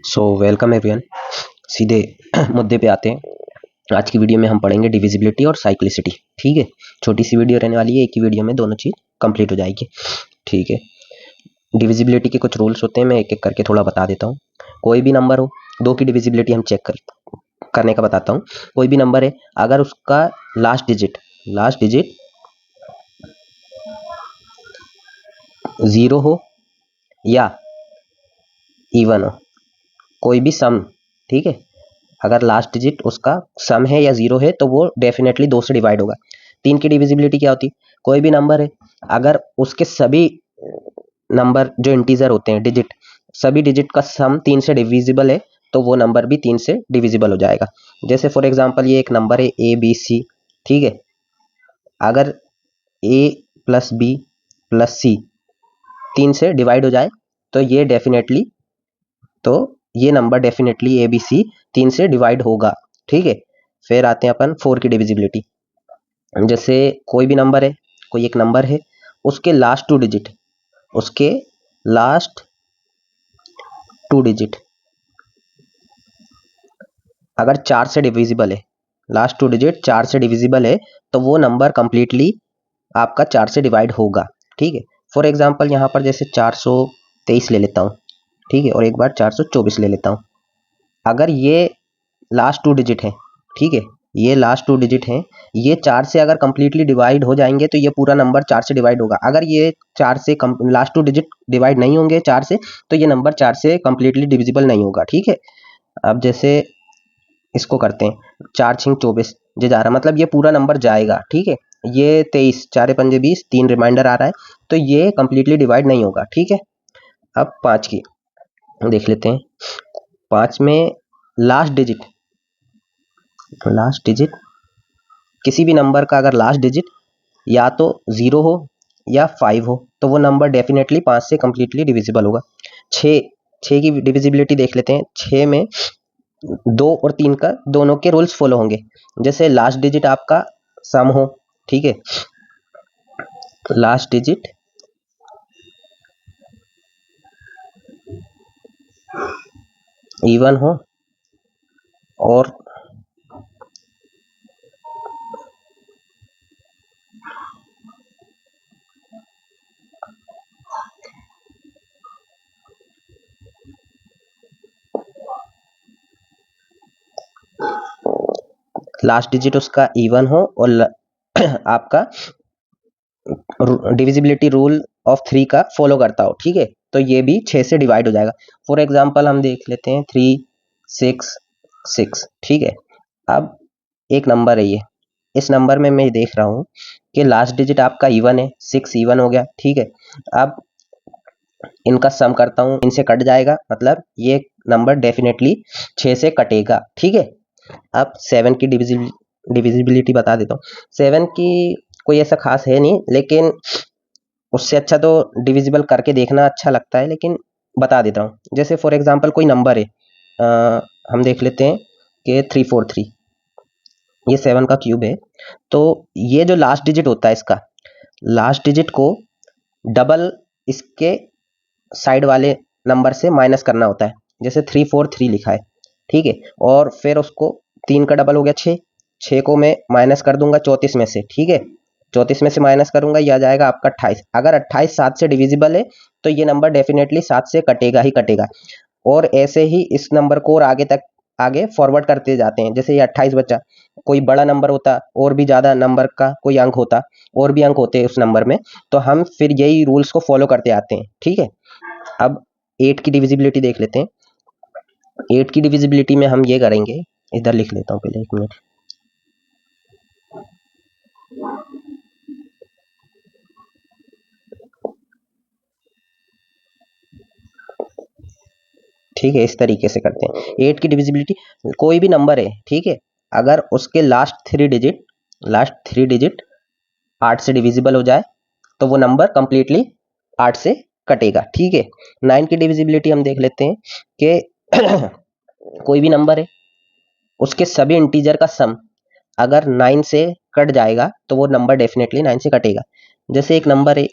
So welcome everyone. सीधे मुद्दे पे आते हैं। आज की वीडियो में हम पढ़ेंगे डिविजिबिलिटी और साइक्लिसिटी। ठीक है, छोटी सी वीडियो रहने वाली है, एक ही वीडियो में दोनों चीज़ कंप्लीट हो जाएगी। ठीक है, डिविजिबिलिटी के कुछ रूल्स होते हैं, मैं एक एक करके थोड़ा बता देता हूँ। कोई भी नंबर हो, दो की डिविजिबिलिटी हम चेक करने का बताता हूँ। कोई भी नंबर है, अगर उसका लास्ट डिजिट 0 हो या इवन हो, कोई भी सम, ठीक है, अगर लास्ट डिजिट उसका सम है या 0 है तो वो डेफिनेटली 2 से डिवाइड होगा। 3 की डिविजिबिलिटी क्या होती है? कोई भी नंबर है, अगर उसके सभी नंबर जो इंटीजर होते हैं, डिजिट, सभी डिजिट का सम 3 से डिविजिबल है तो वो नंबर भी 3 से डिविजिबल हो जाएगा। जैसे फॉर एग्जांपल ये एक नंबर है ABC, ठीक है, अगर A plus B plus C 3 से डिवाइड हो जाए तो ये नंबर डेफिनेटली ABC 3 से डिवाइड होगा। ठीक है, फिर आते हैं अपन 4 की डिविजिबिलिटी। जैसे कोई भी नंबर है, कोई एक नंबर है, उसके लास्ट टू डिजिट अगर 4 से डिविजिबल है, लास्ट टू डिजिट 4 से डिविजिबल है तो वो नंबर कंप्लीटली आपका 4 से डिवाइड होगा। ठीक है, फॉर एग्जांपल यहाँ पर जैसे 423 ले लेता हूँ, ठीक है, और एक बार 424 ले लेता हूँ। अगर ये लास्ट टू डिजिट है, ठीक है, ये लास्ट टू डिजिट हैं, ये 4 से अगर कंप्लीटली डिवाइड हो जाएंगे तो ये पूरा नंबर 4 से डिवाइड होगा। अगर ये 4 से लास्ट टू डिजिट डिवाइड नहीं होंगे 4 से, तो ये नंबर 4 से कंप्लीटली डिविजिबल नहीं होगा। ठीक है, अब जैसे इसको करते हैं, 4 6 24 जे जा रहा, मतलब ये पूरा नंबर जाएगा। ठीक है, ये 23, 4 पंजे 20, 3 रिमाइंडर आ रहा है तो ये कंप्लीटली डिवाइड नहीं होगा। ठीक है, अब 5 की देख लेते हैं। 5 में लास्ट डिजिट किसी भी नंबर का अगर लास्ट डिजिट या तो 0 हो या 5 हो तो वो नंबर डेफिनेटली 5 से कंप्लीटली डिविजिबल होगा। 6 की डिविजिबिलिटी देख लेते हैं। 6 में 2 और 3 का दोनों के रूल्स फॉलो होंगे। जैसे लास्ट डिजिट आपका सम हो, ठीक है, लास्ट डिजिट इवन हो और लास्ट डिजिट उसका इवन हो और आपका डिविजिबिलिटी रूल ऑफ 3 का फॉलो करता हो, ठीक है, तो ये भी 6 से डिवाइड हो जाएगा। फॉर एग्जांपल हम देख लेते हैं 3 6 6, ठीक है। अब एक नंबर है ये, इस नंबर में मैं देख रहा हूँ कि लास्ट डिजिट आपका इवन है, 6 इवन हो गया। ठीक है, अब इनका सम करता हूँ, इनसे कट जाएगा, मतलब ये नंबर डेफिनेटली 6 से कटेगा। ठीक है, अब 7 की डिविजिबिलिटी बता देता हूँ। 7 की कोई ऐसा खास है नहीं, लेकिन उससे अच्छा तो डिविजिबल करके देखना अच्छा लगता है, लेकिन बता देता हूँ। जैसे फॉर एग्जांपल कोई नंबर है, हम देख लेते हैं कि 343, ये 7 का क्यूब है, तो ये जो लास्ट डिजिट होता है, इसका लास्ट डिजिट को डबल इसके साइड वाले नंबर से माइनस करना होता है। जैसे 343 लिखा है, ठीक है, और फिर उसको 3 का डबल हो गया 6, 6 को मैं माइनस कर दूंगा 34 में से। ठीक है, 34 में से माइनस करूंगा, यह आ जाएगा आपका 28। अगर 28 7 से डिविजिबल है तो ये नंबर डेफिनेटली 7 से कटेगा ही कटेगा। और ऐसे ही इस नंबर को और आगे फॉरवर्ड करते जाते हैं। जैसे ये 28 बचा, कोई बड़ा नंबर होता और भी ज़्यादा नंबर का कोई अंक होता, और भी अंक होते हैं उस नंबर में, तो हम फिर यही रूल्स को फॉलो करते आते हैं। ठीक है, अब 8 की डिविजिबिलिटी देख लेते हैं। 8 की डिविजिबिलिटी में हम ये करेंगे, इधर लिख लेता हूँ पहले, 1 मिनट। ठीक है, इस तरीके से करते हैं। 8 की डिविजिबिलिटी, कोई भी नंबर है, ठीक है, अगर उसके लास्ट थ्री डिजिट 8 से डिविजिबल हो जाए तो वो नंबर कंप्लीटली 8 से कटेगा। ठीक है, 9 की डिविजिबिलिटी हम देख लेते हैं कि कोई भी नंबर है, उसके सभी इंटीजर का सम अगर 9 से कट जाएगा तो वो नंबर डेफिनेटली 9 से कटेगा। जैसे एक नंबर है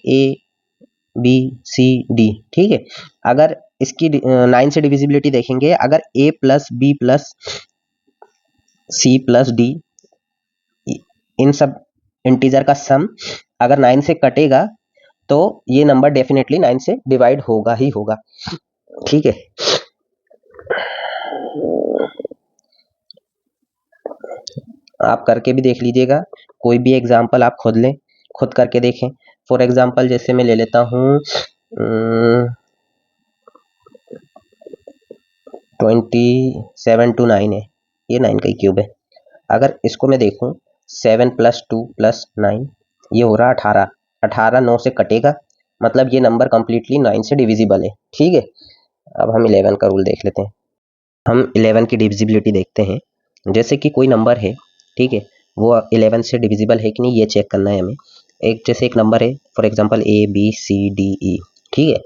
बी सी डी, ठीक है। अगर इसकी 9 से डिविजिबिलिटी देखेंगे, अगर A plus B plus C plus D इन सब इंटीजर का सम अगर 9 से कटेगा तो ये नंबर डेफिनेटली 9 से डिवाइड होगा ही होगा, ठीक है। आप करके भी देख लीजिएगा, कोई भी एग्जाम्पल आप खुद लें, खुद करके देखें। फॉर एग्जाम्पल जैसे मैं ले लेता हूँ 27 to 9 है, ये 9 का ही क्यूब है। अगर इसको मैं देखूँ 7 + 2 + 9 ये हो रहा 18, 18 9 से कटेगा, मतलब ये नंबर कंप्लीटली 9 से डिविजिबल है, ठीक है। अब हम 11 का रूल देख लेते हैं। हम 11 की डिविजिबिलिटी देखते हैं। जैसे कि कोई नंबर है, ठीक है, वो 11 से डिविजिबल है कि नहीं ये चेक करना है हमें। जैसे एक नंबर है, for example A B C D E, ठीक है।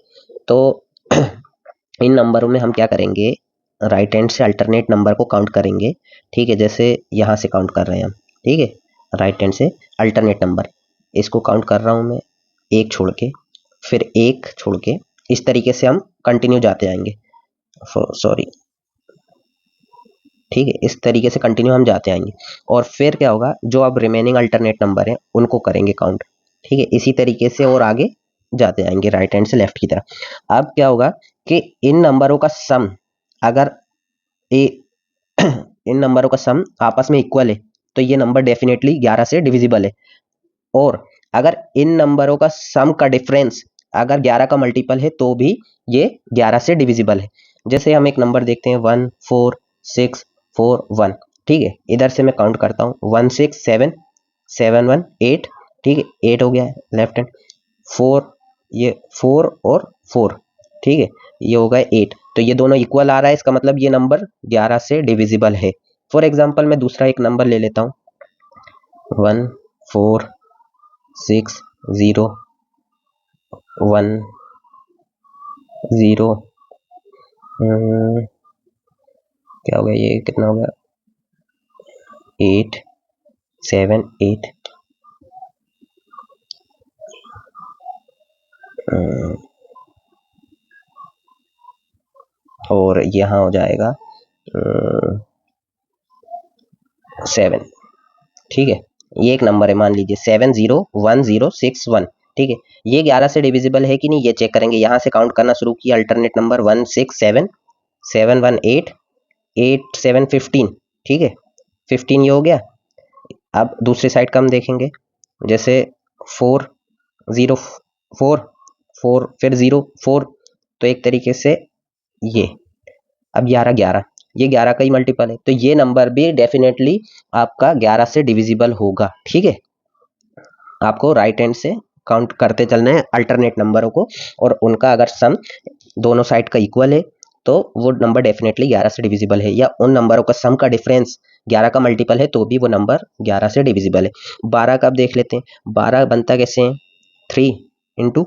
तो इन नंबरों में हम क्या करेंगे, राइट हैंड से अल्टरनेट नंबर को काउंट करेंगे, ठीक है। जैसे यहाँ से काउंट कर रहे हैं हम, ठीक है, राइट हैंड से अल्टरनेट नंबर, इसको काउंट कर रहा हूँ मैं, एक छोड़ के, फिर एक छोड़ के, इस तरीके से हम कंटिन्यू जाते जाएंगे, सॉरी, ठीक है, इस तरीके से कंटिन्यू हम जाते आएंगे। और फिर क्या होगा, जो अब रिमेनिंग अल्टरनेट नंबर है उनको करेंगे काउंट, ठीक है, इसी तरीके से और आगे जाते आएंगे राइट हैंड से लेफ्ट की तरफ। अब क्या होगा कि इन नंबरों का सम अगर इन नंबरों का सम आपस में इक्वल है तो ये नंबर डेफिनेटली 11 से डिविजिबल है। और अगर इन नंबरों का सम का डिफरेंस अगर 11 का मल्टीपल है तो भी ये 11 से डिविजिबल है। जैसे हम एक नंबर देखते हैं 1 4 6 4 1, ठीक है, इधर से मैं काउंट करता हूँ 1 6 7 7 1 8, ठीक है, 8 हो गया है लेफ्ट हैंड, 4 ये 4 और 4, ठीक है, ये हो गया 8, तो ये दोनों इक्वल आ रहा है, इसका मतलब ये नंबर 11 से डिविजिबल है। फॉर एग्जांपल मैं दूसरा एक नंबर ले लेता हूँ 1 4 6 0 1 0, क्या हो गया, ये कितना हो गया 8 7 8, और यहाँ हो जाएगा 7, ठीक है। ये एक नंबर है, मान लीजिए 7 0 1 0 6 1, ठीक है। ये 11 से डिविजिबल है कि नहीं ये चेक करेंगे, यहाँ से काउंट करना शुरू किया, अल्टरनेट नंबर 1 6 7 7 1 8 8 7 15, ठीक है, 15 ये हो गया। अब दूसरी साइड का हम देखेंगे, जैसे 4 0 4 4 फिर 0 4, तो एक तरीके से ये अब 11 11, ये 11 का ही मल्टीपल है, तो ये नंबर भी डेफिनेटली आपका 11 से डिविजिबल होगा, ठीक है। आपको राइट हैंड से काउंट करते चलना है अल्टरनेट नंबरों को, और उनका अगर सम दोनों साइड का इक्वल है तो वो नंबर डेफिनेटली 11 से डिविजिबल है, या उन नंबरों का सम का डिफरेंस 11 का मल्टीपल है तो भी वो नंबर 11 से डिविजिबल है। 12 का अब देख लेते हैं, 12 बनता कैसे है, 3 ×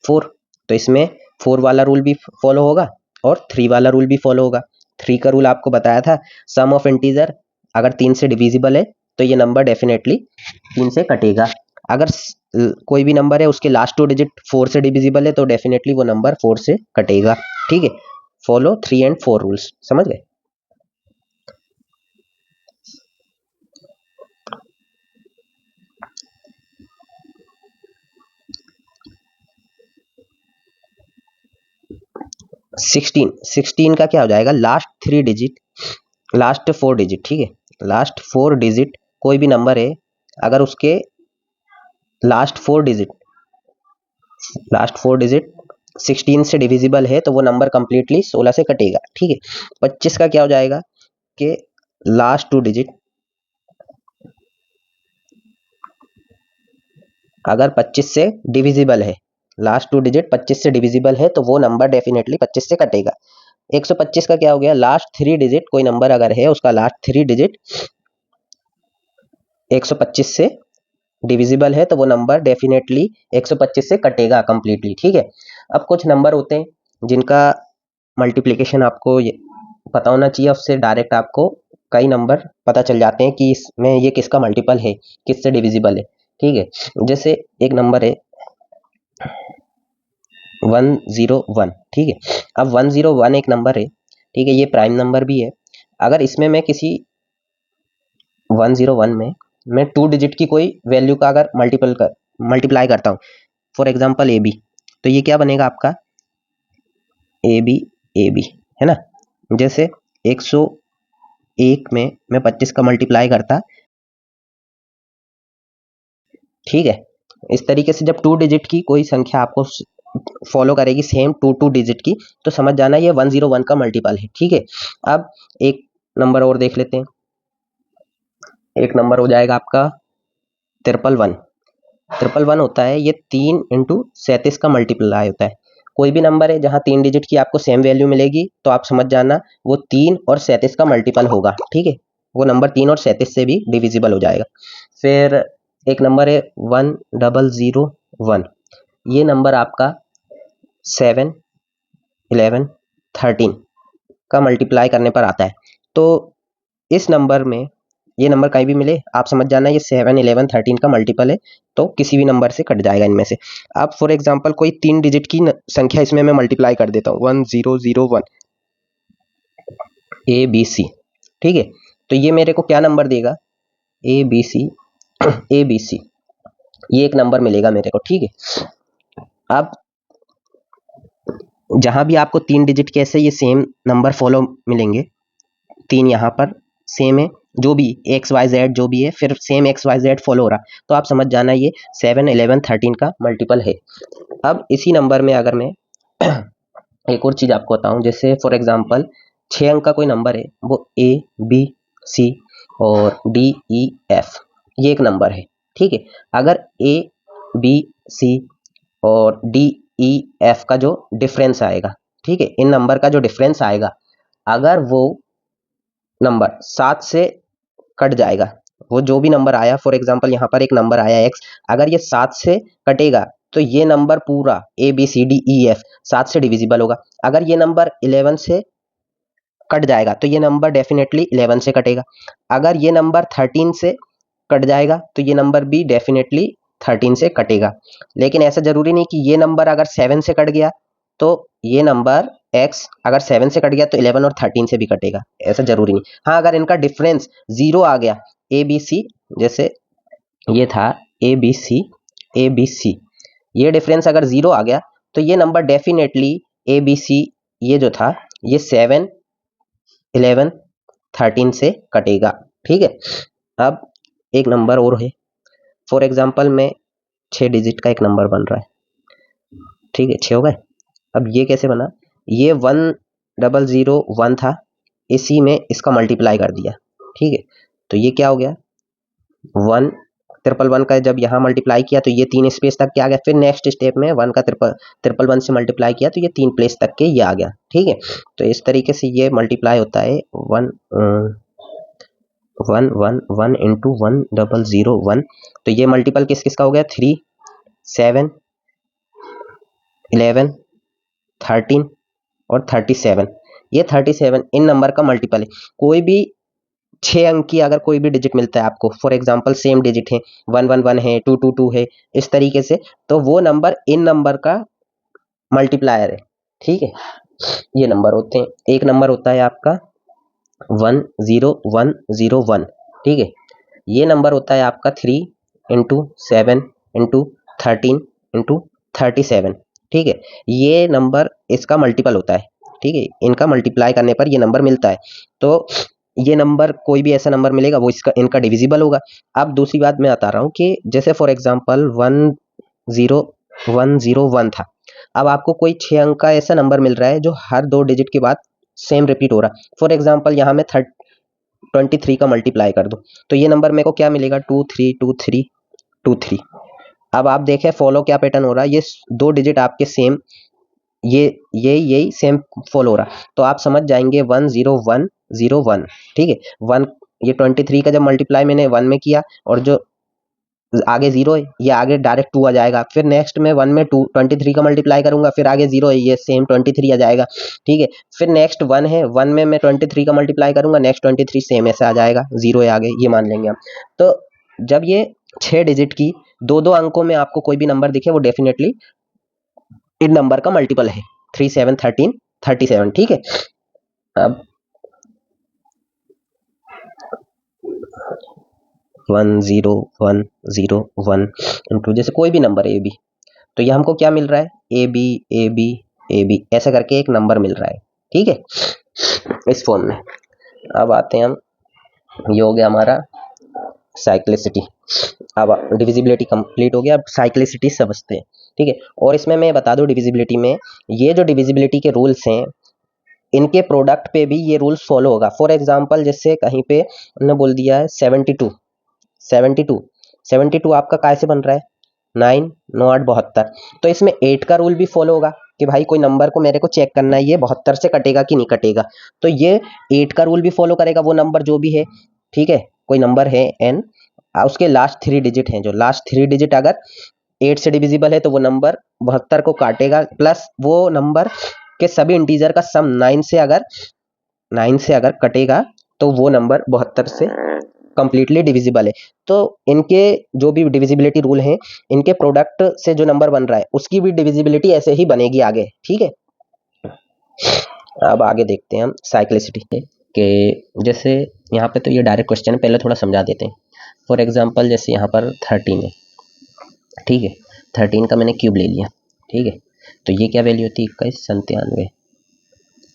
4, तो इसमें 4 वाला रूल भी फॉलो होगा और 3 वाला रूल भी फॉलो होगा। 3 का रूल आपको बताया था, सम ऑफ इंटीजर अगर 3 से डिविजिबल है तो ये नंबर डेफिनेटली 3 से कटेगा। अगर कोई भी नंबर है उसके लास्ट 2 डिजिट 4 से डिविजिबल है तो डेफिनेटली वो नंबर 4 से कटेगा, ठीक है। फॉलो 3 and 4 रूल्स, समझ गए। सिक्सटीन का क्या हो जाएगा, लास्ट 3 डिजिट लास्ट 4 डिजिट, ठीक है, लास्ट 4 डिजिट कोई भी नंबर है अगर उसके लास्ट 4 डिजिट 16 से डिविजिबल है तो वो नंबर कंप्लीटली 16 से कटेगा, ठीक है। 25 का क्या हो जाएगा कि लास्ट 2 डिजिट अगर 25 से डिविजिबल है, लास्ट 2 डिजिट 25 से डिविजिबल है तो वो नंबर डेफिनेटली 25 से कटेगा। 125 का क्या हो गया, लास्ट 3 डिजिट कोई नंबर अगर है उसका लास्ट 3 डिजिट 125 से डिविजिबल है तो वो नंबर डेफिनेटली 125 से कटेगा कंप्लीटली, ठीक है। अब कुछ नंबर होते हैं जिनका मल्टीप्लिकेशन आपको पता होना चाहिए, उससे डायरेक्ट आपको कई नंबर पता चल जाते हैं कि इसमें ये किसका मल्टीपल है, किससे डिविजिबल है, ठीक है। जैसे एक नंबर है 101, ठीक है। अब 101 एक नंबर है, ठीक है, ये प्राइम नंबर भी है। अगर इसमें मैं किसी 101 में मैं 2 डिजिट की कोई वैल्यू का अगर मल्टीप्लाई करता हूँ, फॉर एग्जांपल ए बी, तो ये क्या बनेगा आपका ए बी, है ना। जैसे 101 में मैं 25 का मल्टीप्लाई करता, ठीक है। इस तरीके से जब 2 डिजिट की कोई संख्या आपको फॉलो करेगी सेम 2 डिजिट की, तो समझ जाना ये 101 का मल्टीपल है, ठीक है। अब एक नंबर और देख लेते हैं। एक नंबर हो जाएगा आपका 111। 111 होता है ये 3 इंटू 37 का मल्टीप्लाई होता है। कोई भी नंबर है जहां 3 डिजिट की आपको सेम वैल्यू मिलेगी, तो आप समझ जाना वो 3 और 37 का मल्टीपल होगा, ठीक है। वो नंबर 3 और 37 से भी डिविजिबल हो जाएगा। फिर एक नंबर है 1001। ये नंबर आपका 7, 11, 13 का मल्टीप्लाई करने पर आता है। तो इस नंबर में ये नंबर कहीं भी मिले, आप समझ जाना ये 7, 11, 13 का मल्टीपल है, तो किसी भी नंबर से कट जाएगा इनमें से। अब फॉर एग्जांपल कोई 3 डिजिट की संख्या इसमें मैं मल्टीप्लाई कर देता हूँ, 1001 ए बी सी, ठीक है। तो ये मेरे को क्या नंबर देगा, ए बी सी, ए बी सी, ये एक नंबर मिलेगा मेरे को, ठीक है। अब जहां भी आपको 3 डिजिट के ऐसे ये सेम नंबर फॉलो मिलेंगे, 3 यहाँ पर सेम है, जो भी एक्स वाई जेड जो भी है, फिर same X Y Z follow हो रहा, तो आप समझ जाना ये 7, 11, 13 का मल्टीपल है। अब इसी नंबर में अगर मैं एक और चीज आपको बताऊं, जैसे फॉर एग्जांपल 6 अंक का कोई नंबर है, वो ए बी सी और डी ई एफ, ये एक नंबर है, ठीक है। अगर ए बी सी और डी ई एफ का जो डिफरेंस आएगा, ठीक है, इन नंबर का जो डिफरेंस आएगा, अगर वो नंबर 7 से कट जाएगा, वो जो भी नंबर आया, फॉर एग्जांपल यहाँ पर एक नंबर आया एक्स, अगर ये 7 से कटेगा, तो ये नंबर पूरा A B C D E F 7 से डिविजिबल होगा। अगर ये नंबर 11 से कट जाएगा, तो ये नंबर डेफिनेटली 11 से कटेगा। अगर ये नंबर 13 से कट जाएगा, तो ये नंबर भी डेफिनेटली 13 से कटेगा। लेकिन ऐसा जरूरी नहीं कि ये नंबर अगर 7 से कट गया, तो ये नंबर x अगर 7 से कट गया तो 11 और 13 से भी कटेगा, ऐसा जरूरी नहीं। हाँ, अगर इनका डिफरेंस 0 आ गया, ए बी सी, जैसे ये था ए बी सी, ए बी सी, ये डिफरेंस अगर 0 आ गया, तो ये number definitely A B C, ये जो था ये 7, 11, 13 से कटेगा, ठीक है। अब एक नंबर और है, फॉर एग्जाम्पल में 6 डिजिट का एक नंबर बन रहा है, ठीक है, 6 हो गए। अब ये कैसे बना, ये 1001 था, इसी में इसका मल्टीप्लाई कर दिया, ठीक है। तो ये क्या हो गया, 1 का जब यहाँ मल्टीप्लाई किया तो ये 3 स्पेस तक के आ गया, फिर नेक्स्ट स्टेप में 1 का 1 से मल्टीप्लाई किया तो ये 3 प्लेस तक के ये आ गया, ठीक है। तो इस तरीके से ये मल्टीप्लाई होता है 1 इंटू 1001। तो ये मल्टीपल किस किस का हो गया, 3, 7, 11, 13 और 37। ये 37 इन नंबर का मल्टीपल है। कोई भी 6 अंक की अगर कोई भी डिजिट मिलता है आपको, फॉर एग्जांपल सेम डिजिट है, 111 है, 222 है, इस तरीके से, तो वो नंबर इन नंबर का मल्टीप्लायर है, ठीक है। ये नंबर होते हैं। एक नंबर होता है आपका 10101, ठीक है। ये नंबर होता है आपका 3 इंटू 7 इंटू 13 इंटू 37, ठीक है। ये नंबर इसका मल्टीपल होता है, ठीक है, इनका मल्टीप्लाई करने पर ये नंबर मिलता है। तो ये नंबर कोई भी ऐसा नंबर मिलेगा वो इसका इनका डिविजिबल होगा। अब दूसरी बात मैं बता रहा हूँ कि जैसे फॉर एग्जांपल 10101 था, अब आपको कोई 6 अंक का ऐसा नंबर मिल रहा है जो हर 2 डिजिट के बाद सेम रिपीट हो रहा है। फॉर एग्जांपल यहाँ मैं 23 का मल्टीप्लाई कर दूं, तो ये नंबर मेरे को क्या मिलेगा, 232323। अब आप देखें फॉलो क्या पैटर्न हो रहा है, ये 2 डिजिट आपके सेम, ये यही सेम फॉलो हो रहा, तो आप समझ जाएंगे 10101, ठीक है। 1, ये 23 का जब मल्टीप्लाई मैंने 1 में किया, और जो आगे 0 है ये आगे डायरेक्ट 2 आ जाएगा, फिर नेक्स्ट में 1 में 23 का मल्टीप्लाई करूंगा, फिर आगे 0 है ये सेम 23 आ जाएगा, ठीक है। फिर नेक्स्ट 1 है, 1 में मैं 23 का मल्टीप्लाई करूंगा, नेक्स्ट 23 सेम ऐसे आ जाएगा, 0 है आगे, ये मान लेंगे हम। तो जब ये 6 डिजिट की 2-2 अंकों में आपको कोई भी नंबर दिखे, वो डेफिनेटली इन नंबर का मल्टीपल है, 3 7 13 37, ठीक है। अब 1 0 1 0 1 इंटू जैसे कोई भी नंबर ए बी, तो ये हमको क्या मिल रहा है, A B A B A B ऐसा करके एक नंबर मिल रहा है, ठीक है, इस फॉर्म में। अब आते हैं हम, ये हो गया हमारा साइक्लिसिटी। अब डिविजिबिलिटी कंप्लीट हो गया, अब साइक्लिसिटी समझते हैं, ठीक है। और इसमें मैं बता दूं, डिविजिबिलिटी में ये जो डिविजिबिलिटी के रूल्स हैं, इनके प्रोडक्ट पे भी ये रूल्स फॉलो होगा। फॉर एग्जांपल जैसे कहीं पे उन्होंने बोल दिया है 72 72 72 आपका कैसे बन रहा है, 9 9 8 72, तो इसमें 8 का रूल भी फॉलो होगा कि भाई कोई नंबर को मेरे को चेक करना है ये 72 से कटेगा कि नहीं कटेगा, तो ये 8 का रूल भी फॉलो करेगा वो नंबर जो भी है, ठीक है। कोई नंबर है n, उसके लास्ट 3 डिजिट हैं, जो लास्ट 3 डिजिट अगर 8 से डिविजिबल है तो वो नंबर 72 को काटेगा, प्लस वो नंबर के सभी इंटीजर का सम 9 से अगर कटेगा तो वो नंबर 72 से कंप्लीटली डिविजिबल है। तो इनके जो भी डिविजिबिलिटी रूल हैं, इनके प्रोडक्ट से जो नंबर बन रहा है उसकी भी डिविजिबिलिटी ऐसे ही बनेगी आगे, ठीक है। अब आगे देखते हैं हम साइक्लिसिटी के, जैसे यहाँ पे तो ये डायरेक्ट क्वेश्चन है, पहले थोड़ा समझा देते हैं। फॉर एग्जांपल जैसे यहाँ पर 13 है, ठीक है, 13 का मैंने क्यूब ले लिया, ठीक है, तो ये क्या वैल्यू होती है, 21 97,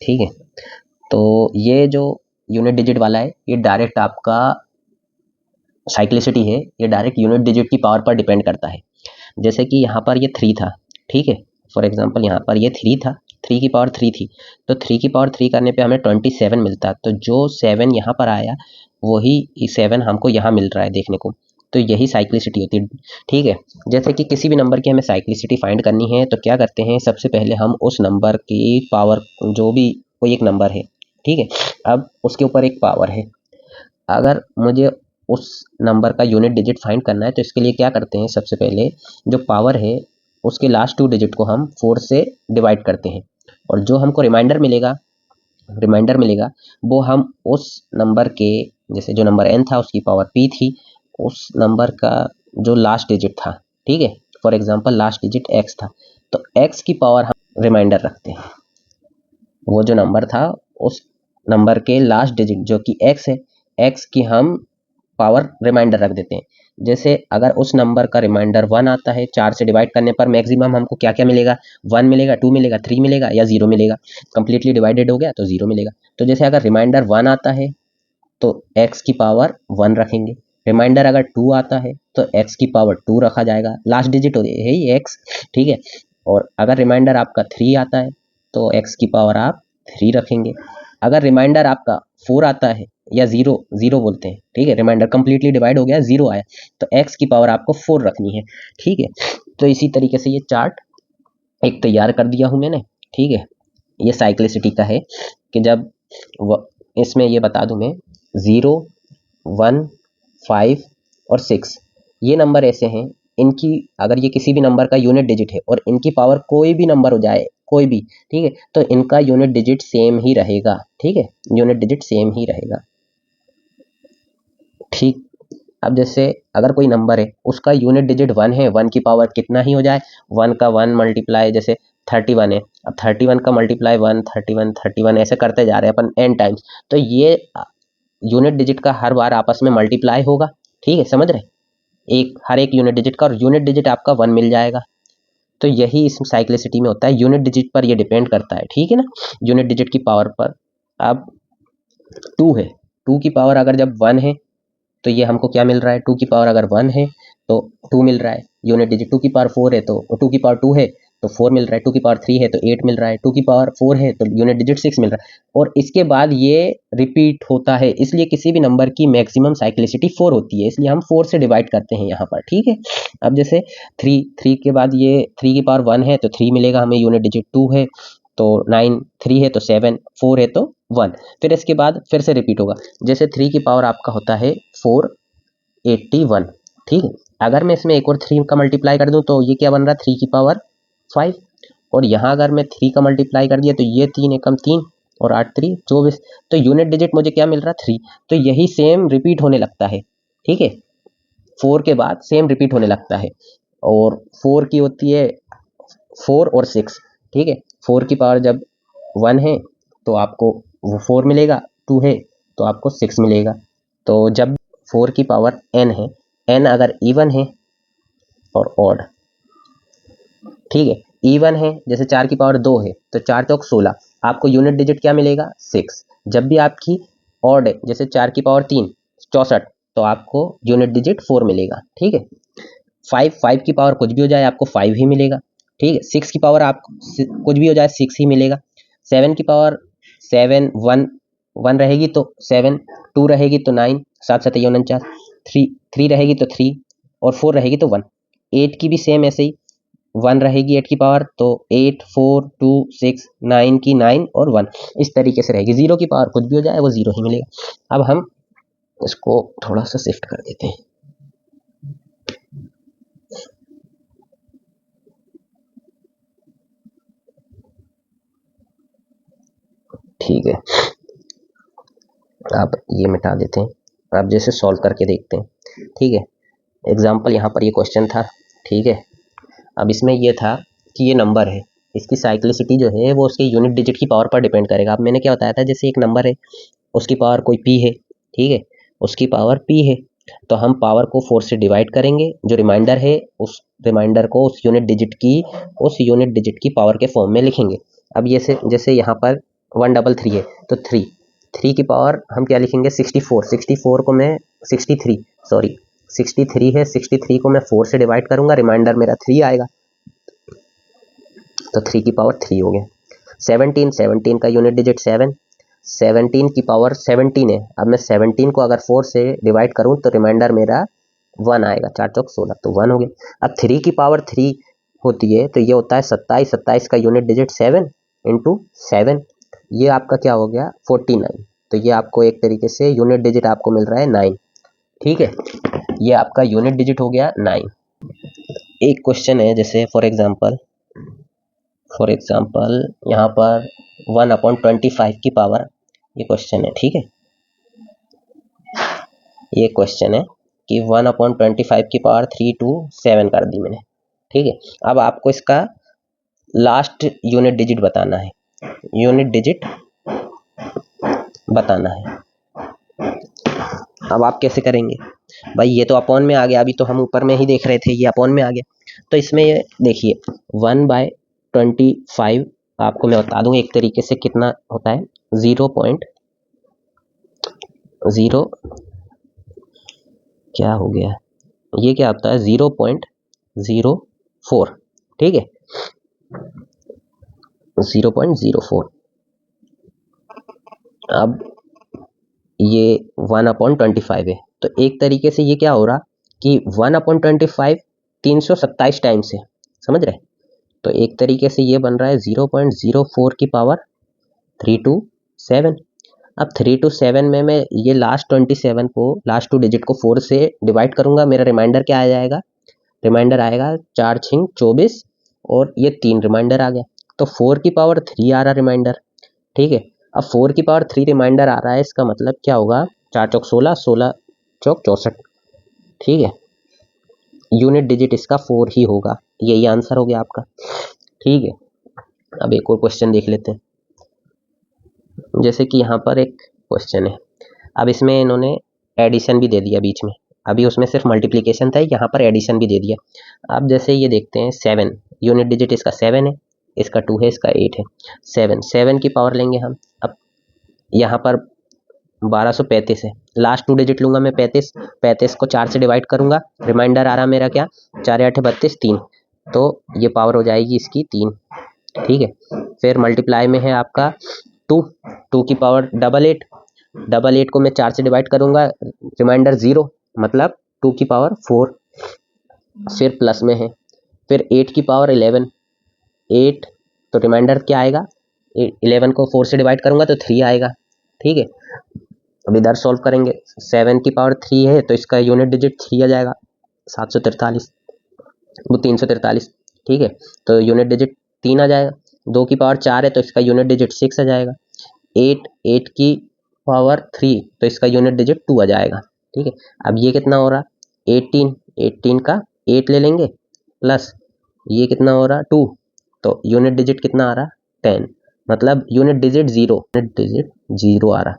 ठीक है। तो ये जो यूनिट डिजिट वाला है ये डायरेक्ट आपका साइक्लिसिटी है, ये डायरेक्ट यूनिट डिजिट की पावर पर डिपेंड करता है। जैसे कि यहाँ पर ये 3 था, ठीक है, फॉर एग्जांपल यहाँ पर ये 3 था, 3 की पावर 3 थी, तो 3 की पावर 3 करने पे हमें 27 मिलता, तो जो 7 यहाँ पर आया वही 7 हमको यहाँ मिल रहा है देखने को, तो यही साइक्लिसिटी होती है, ठीक है। जैसे कि किसी भी नंबर की हमें साइक्लिसिटी फाइंड करनी है तो क्या करते हैं, सबसे पहले हम उस नंबर की पावर, जो भी कोई एक नंबर है, ठीक है, अब उसके ऊपर एक पावर है, अगर मुझे उस नंबर का यूनिट डिजिट फाइंड करना है तो इसके लिए क्या करते हैं, सबसे पहले जो पावर है उसके लास्ट 2 डिजिट को हम 4 से डिवाइड करते हैं, और जो हमको रिमाइंडर मिलेगा वो हम उस नंबर के, जैसे जो नंबर n था उसकी पावर p थी, उस नंबर का जो लास्ट डिजिट था, ठीक है, for example last digit x था, तो x की पावर हम रिमाइंडर रखते हैं, वो जो नंबर था उस नंबर के लास्ट डिजिट जो कि x है, x की हम पावर रिमाइंडर रख देते हैं। जैसे अगर उस नंबर का रिमाइंडर 1 आता है, 4 से डिवाइड करने पर मैक्सिमम हमको क्या क्या मिलेगा, 1 मिलेगा, 2 मिलेगा, 3 मिलेगा या 0 मिलेगा, कंप्लीटली डिवाइडेड हो गया तो 0 मिलेगा। तो जैसे अगर रिमाइंडर 1 आता है तो x की पावर 1 रखेंगे, रिमाइंडर अगर 2 आता है तो x की पावर 2 रखा जाएगा, लास्ट डिजिट है ही x, ठीक है। और अगर रिमाइंडर आपका 3 आता है तो x की पावर आप 3 रखेंगे, अगर रिमाइंडर आपका 4 आता है या 0 बोलते हैं, ठीक है, रिमाइंडर कंप्लीटली डिवाइड हो गया 0 आया तो x की पावर आपको 4 रखनी है, ठीक है। तो इसी तरीके से ये चार्ट एक तैयार कर दिया हूं मैंने, ठीक है। ये साइक्लिसिटी का है कि जब इसमें ये बता दूं मैं, 0 1 5 और 6 ये नंबर ऐसे हैं, इनकी अगर ये किसी भी नंबर का यूनिट डिजिट है और इनकी पावर कोई भी नंबर हो जाए, कोई भी, ठीक है, तो इनका यूनिट डिजिट सेम ही रहेगा, ठीक है, यूनिट डिजिट सेम ही रहेगा, ठीक। अब जैसे अगर कोई नंबर है उसका यूनिट डिजिट 1 है, 1 की पावर कितना ही हो जाए, 1 का 1 मल्टीप्लाई, जैसे 31 है, अब 31 का मल्टीप्लाई 1 31 31 ऐसे करते जा रहे हैं अपन n टाइम्स, तो ये यूनिट डिजिट का हर बार आपस में मल्टीप्लाई होगा, ठीक है, समझ रहे, हर एक यूनिट डिजिट का, और यूनिट डिजिट आपका 1 मिल जाएगा। तो यही इस साइक्लिसिटी में होता है, यूनिट डिजिट पर ये डिपेंड करता है, ठीक है ना, यूनिट डिजिट की पावर पर। अब 2 है, 2 की पावर अगर जब 1 है तो ये हमको क्या मिल रहा है, 2 की पावर अगर 1 है तो 2 मिल रहा है, यूनिट डिजिट 2 की पावर 4 है तो 2 की पावर 2 है तो 4 मिल रहा है, 2 की पावर 3 है तो 8 मिल रहा है, 2 की पावर 4 है तो यूनिट डिजिट 6 मिल रहा है, और इसके बाद ये रिपीट होता है, इसलिए किसी भी नंबर की मैक्सिमम साइक्लिसिटी 4 होती है, इसलिए हम 4 से डिवाइड करते हैं यहाँ पर, ठीक है। अब जैसे 3 के बाद ये 3 की पावर 1 है तो 3 मिलेगा हमें, यूनिट डिजिट 2 है तो 9, 3 है तो 7, 4 है तो 1, फिर इसके बाद फिर से रिपीट होगा, जैसे 3 की पावर आपका होता है 481, ठीक है, अगर मैं इसमें एक और 3 का मल्टीप्लाई कर दूं तो ये क्या बन रहा है, 3 की पावर 5, और यहाँ अगर मैं 3 का मल्टीप्लाई कर दिया तो ये 3 एकम 3 और 8 3 24, तो यूनिट डिजिट मुझे क्या मिल रहा है, 3, तो यही सेम रिपीट होने लगता है, ठीक है, 4 के बाद सेम रिपीट होने लगता है, और 4 की होती है 4 और 6, ठीक है। 4 की पावर जब 1 है तो आपको वो 4 मिलेगा, 2 है तो आपको 6 मिलेगा। तो जब 4 की पावर n है, n अगर इवन है और ऑड, ठीक है, इवन है जैसे 4 की पावर 2 है तो 4 चौक 16, आपको यूनिट डिजिट क्या मिलेगा 6। जब भी आपकी ऑड है जैसे 4 की पावर 3 64, तो आपको यूनिट डिजिट 4 मिलेगा, ठीक है। 5 की पावर कुछ भी हो जाए आपको 5 ही मिलेगा, ठीक है। 6 की पावर आप कुछ भी हो जाए 6 ही मिलेगा। 7 की पावर 7 1 रहेगी तो 7, 2 रहेगी तो 9, 7 7 49, 3 रहेगी तो 3 और 4 रहेगी तो 1। 8 की भी सेम ऐसे ही 1 रहेगी 8 की पावर तो 8 4 2 6, 9 की 9 और 1 इस तरीके से रहेगी। 0 की पावर कुछ भी हो जाए वो 0 ही मिलेगा। अब हम इसको थोड़ा सा शिफ्ट कर देते हैं, ठीक है। अब ये मिटा देते हैं, अब जैसे सॉल्व करके देखते हैं, ठीक है। एग्जाम्पल यहाँ पर ये क्वेश्चन था, ठीक है। अब इसमें ये था कि ये नंबर है, इसकी साइक्लिसिटी जो है वो उसके यूनिट डिजिट की पावर पर डिपेंड करेगा। अब मैंने क्या बताया था, जैसे एक नंबर है उसकी पावर कोई p है, ठीक है, उसकी पावर p है, तो हम पावर को 4 से डिवाइड करेंगे, जो रिमाइंडर है उस रिमाइंडर को उस यूनिट डिजिट की पावर के फॉर्म में लिखेंगे। अब ये से जैसे यहाँ पर 133 है तो 3 की पावर हम क्या लिखेंगे 64 को मैं 63 है, 63 को मैं 4 से डिवाइड करूंगा, रिमाइंडर मेरा 3 आएगा, तो 3 की पावर 3 हो गया। 17 का यूनिट डिजिट 7, 17 की पावर 17 है। अब मैं 17 को अगर 4 से डिवाइड करूं तो रिमाइंडर मेरा 1 आएगा, 4 चौक 16, तो 1 हो गया। अब 3 की पावर 3 होती है तो ये होता है 27 का यूनिट डिजिट 7 इंटू 7, ये आपका क्या हो गया 49। तो ये आपको एक तरीके से यूनिट डिजिट आपको मिल रहा है 9, ठीक है। ये आपका यूनिट डिजिट हो गया 9। एक क्वेश्चन है जैसे फॉर एग्जांपल यहाँ पर 1/25 की पावर, ये क्वेश्चन है, ठीक है। ये क्वेश्चन है कि 1/25 की पावर 3 to 7 कर दी मैंने, ठीक है। अब आपको इसका लास्ट यूनिट डिजिट बताना है, अब आप कैसे करेंगे भाई, ये तो अपॉन में आ गया, अभी तो हम ऊपर में ही देख रहे थे, ये अपॉन में आ गया। तो इसमें ये देखिए 1/25 आपको मैं बता दूं एक तरीके से कितना होता है, 0.0 क्या हो गया, ये क्या होता है 0.04, ठीक है, 0.04। अब ये 1/25 है, तो एक तरीके से ये क्या हो रहा कि 1/25 327 टाइम्स है, समझ रहे। तो एक तरीके से ये बन रहा है 0.04 की पावर 3 to 7। अब 3 to 7 में मैं ये लास्ट 27 को, लास्ट 2 डिजिट को 4 से डिवाइड करूंगा, मेरा रिमाइंडर क्या आ जाएगा, रिमाइंडर आएगा 4 6 24 और ये 3 रिमाइंडर आ गया, तो 4 की पावर 3 आ रहा रिमाइंडर, ठीक है। अब 4 की पावर 3 रिमाइंडर आ रहा है, इसका मतलब क्या होगा 4 चौक 16, 16 चौक 64, ठीक है। यूनिट डिजिट इसका 4 ही होगा, यही आंसर हो गया आपका, ठीक है। अब एक और क्वेश्चन देख लेते हैं, जैसे कि यहाँ पर एक क्वेश्चन है, अब इसमें इन्होंने एडिशन भी दे दिया बीच में, अभी उसमें सिर्फ मल्टीप्लिकेशन था, यहाँ पर एडिशन भी दे दिया। अब जैसे ये देखते हैं 7, यूनिट डिजिट इसका 7 है, इसका 2 है, इसका 8 है, 7 की पावर लेंगे हम। अब यहाँ पर 1235 है, लास्ट 2 डिजिट लूंगा मैं 35 को 4 से डिवाइड करूंगा, रिमाइंडर आ रहा मेरा क्या 4 8 32 3, तो ये पावर हो जाएगी इसकी 3, ठीक है। फिर मल्टीप्लाई में है आपका 2 की पावर 88 को मैं 4 से डिवाइड करूंगा, रिमाइंडर 0, मतलब 2 की पावर 4। फिर प्लस में है, फिर 8 की पावर 11, 8, तो रिमाइंडर क्या आएगा 11 को 4 से डिवाइड करूंगा तो 3 आएगा, ठीक है। अब इधर सॉल्व करेंगे, 7 की पावर 3 है तो इसका यूनिट डिजिट 3 आ जाएगा, 743, वो 343, ठीक है, तो यूनिट डिजिट 3 आ जाएगा। 2 की पावर 4 है तो इसका यूनिट डिजिट 6 आ जाएगा। 8 की पावर 3 तो इसका यूनिट डिजिट 2 आ जाएगा, ठीक है। अब ये कितना हो रहा 18 का 8 ले लेंगे, प्लस ये कितना हो रहा 2, तो यूनिट डिजिट कितना आ रहा, 10, मतलब यूनिट डिजिट 0 आ रहा।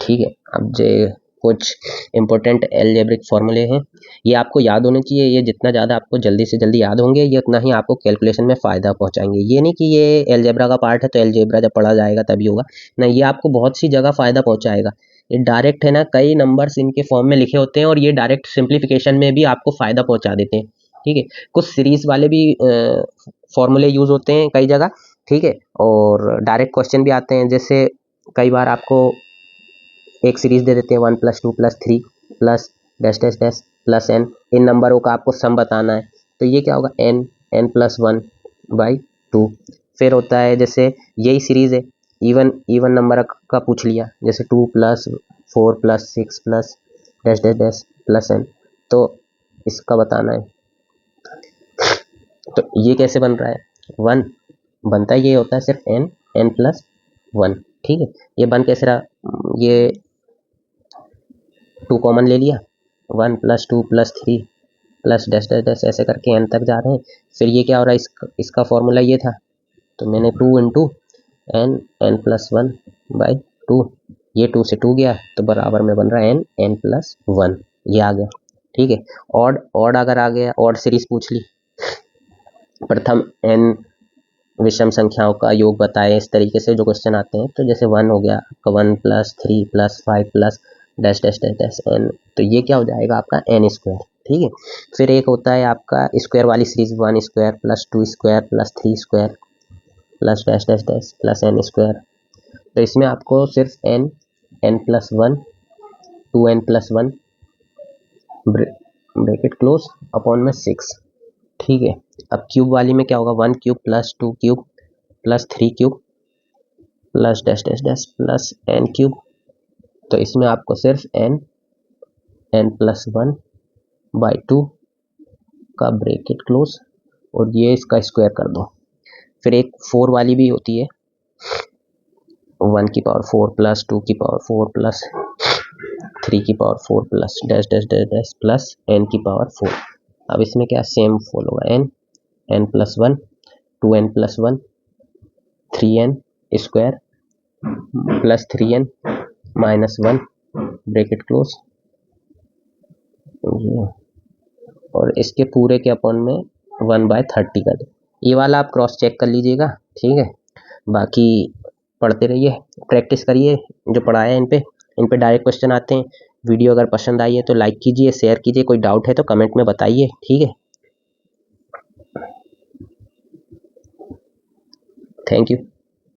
ठीक है, अब जो कुछ इंपॉर्टेंट अलजेब्रिक फॉर्मूले हैं, ये आपको याद होने चाहिए। ये जितना ज़्यादा आपको जल्दी से जल्दी याद होंगे, ये उतना ही आपको कैलकुलेशन में फ़ायदा पहुंचाएंगे। ये नहीं कि ये अलजेब्रा का पार्ट है तो अलजेब्रा जब पढ़ा जाएगा तभी होगा, नहीं, ये आपको बहुत सी जगह फ़ायदा पहुंचाएगा। ये डायरेक्ट है ना, कई नंबर्स इनके फॉर्म में लिखे होते हैं और ये डायरेक्ट सिंप्लीफिकेशन में भी आपको फ़ायदा पहुँचा देते हैं। ठीक है, कुछ सीरीज़ वाले भी फॉर्मूले यूज़ होते हैं कई जगह। ठीक है, और डायरेक्ट क्वेश्चन भी आते हैं, जैसे कई बार आपको एक सीरीज दे देते हैं 1 + 2 + 3 plus dash dash dash plus n, इन नंबरों का आपको सम बताना है, तो ये क्या होगा, n + 1/2। फिर होता है जैसे यही सीरीज है, इवन नंबर का पूछ लिया, जैसे 2 + 4 + 6 plus dash dash dash plus n, तो इसका बताना है। तो ये कैसे बन रहा है, 1 बनता है, ये होता है सिर्फ n + 1। ठीक है, ये बन कैसे रहा, ये 2 कॉमन ले लिया, 1 + 2 + 3 प्लस डैश डैश डैश ऐसे करके n तक जा रहे हैं। फिर ये क्या हो रहा है, इसका फॉर्मूला ये था, तो मैंने 2 × n + 1/2, ये 2 से 2 गया तो बराबर में बन रहा है n + 1, ये आ गया। ठीक है, ऑड अगर आ गया, ऑड सीरीज पूछ ली, प्रथम n विषम संख्याओं का योग बताए, इस तरीके से जो क्वेश्चन आते हैं, तो जैसे 1 हो गया आपका 1 + 3 + 5 plus dash dash dash dash n, तो ये क्या हो जाएगा आपका n²। ठीक है, फिर एक होता है आपका स्क्वायर वाली series, 1² + 2² + 3² plus dash dash dash plus n²। तो इसमें आपको सिर्फ n + 1 2n + 1 bracket close upon में 6। ठीक है, अब क्यूब वाली में क्या होगा, 1³ + 2³ + 3³ plus dash dash dash plus n³। तो इसमें आपको सिर्फ n + 1/2 का ब्रैकेट क्लोज और ये इसका स्क्वायर कर दो। फिर एक 4 वाली भी होती है, 1⁴ + 2⁴ plus 3⁴ plus dash dash dash dash plus n⁴। अब इसमें क्या सेम फॉलो होगा, n + 1 2n + 1 3n² plus 3n - 1 bracket close, और इसके पूरे के अपॉन में 1/30 कर दो। ये वाला आप क्रॉस चेक कर लीजिएगा। ठीक है, बाकी पढ़ते रहिए, प्रैक्टिस करिए, जो पढ़ाया है इन पे डायरेक्ट क्वेश्चन आते हैं। वीडियो अगर पसंद आई है तो लाइक कीजिए, शेयर कीजिए, कोई डाउट है तो कमेंट में बताइए। ठीक है, थैंक यू।